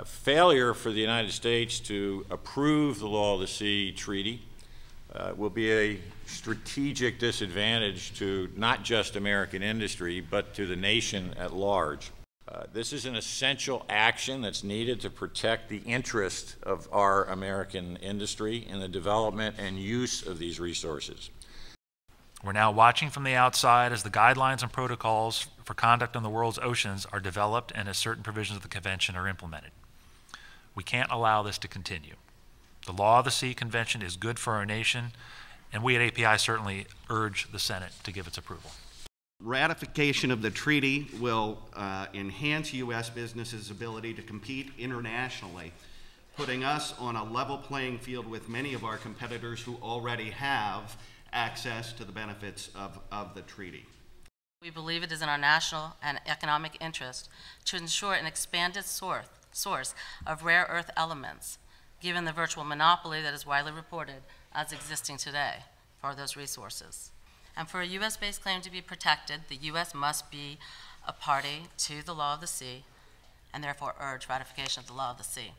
Failure for the United States to approve the Law of the Sea Treaty will be a strategic disadvantage to not just American industry, but to the nation at large. This is an essential action that's needed to protect the interest of our American industry in the development and use of these resources. We're now watching from the outside as the guidelines and protocols for conduct on the world's oceans are developed and as certain provisions of the convention are implemented. We can't allow this to continue. The Law of the Sea Convention is good for our nation, and we at API certainly urge the Senate to give its approval. Ratification of the treaty will enhance U.S. businesses' ability to compete internationally, putting us on a level playing field with many of our competitors who already have access to the benefits of the treaty. We believe it is in our national and economic interest to ensure an expanded source of rare earth elements, given the virtual monopoly that is widely reported as existing today for those resources. And for a U.S.-based claim to be protected, the U.S. must be a party to the Law of the Sea and therefore urge ratification of the Law of the Sea.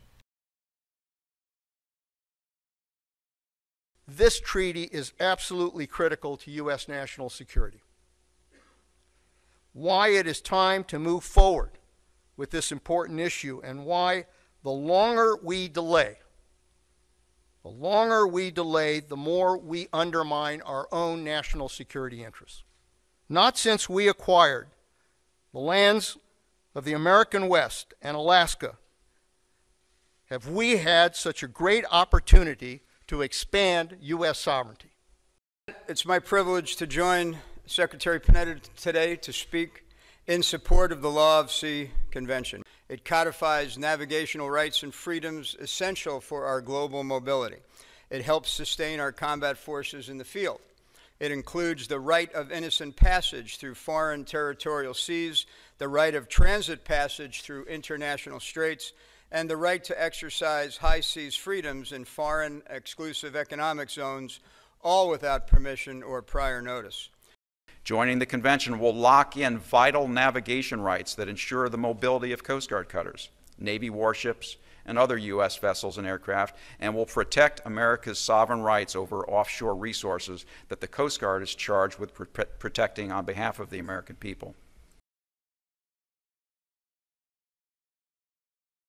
This treaty is absolutely critical to U.S. national security. Why it is time to move forward with this important issue, and why the longer we delay, the more we undermine our own national security interests. Not since we acquired the lands of the American West and Alaska have we had such a great opportunity to expand U.S. sovereignty. It's my privilege to join Secretary Panetta today to speak in support of the Law of the Sea Convention. It codifies navigational rights and freedoms essential for our global mobility. It helps sustain our combat forces in the field. It includes the right of innocent passage through foreign territorial seas, the right of transit passage through international straits, and the right to exercise high seas freedoms in foreign exclusive economic zones, all without permission or prior notice. Joining the convention will lock in vital navigation rights that ensure the mobility of Coast Guard cutters, Navy warships, and other U.S. vessels and aircraft, and will protect America's sovereign rights over offshore resources that the Coast Guard is charged with protecting on behalf of the American people.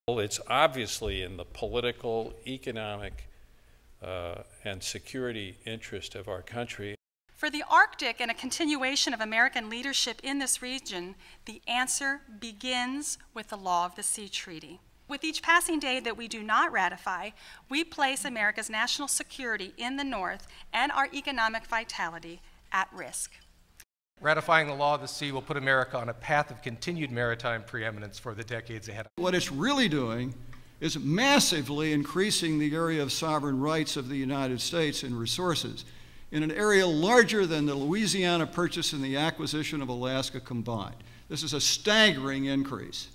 Well, it's obviously in the political, economic, and security interest of our country. For the Arctic and a continuation of American leadership in this region, the answer begins with the Law of the Sea Treaty. With each passing day that we do not ratify, we place America's national security in the North and our economic vitality at risk. Ratifying the Law of the Sea will put America on a path of continued maritime preeminence for the decades ahead. What it's really doing is massively increasing the area of sovereign rights of the United States in resources in an area larger than the Louisiana Purchase and the acquisition of Alaska combined. This is a staggering increase.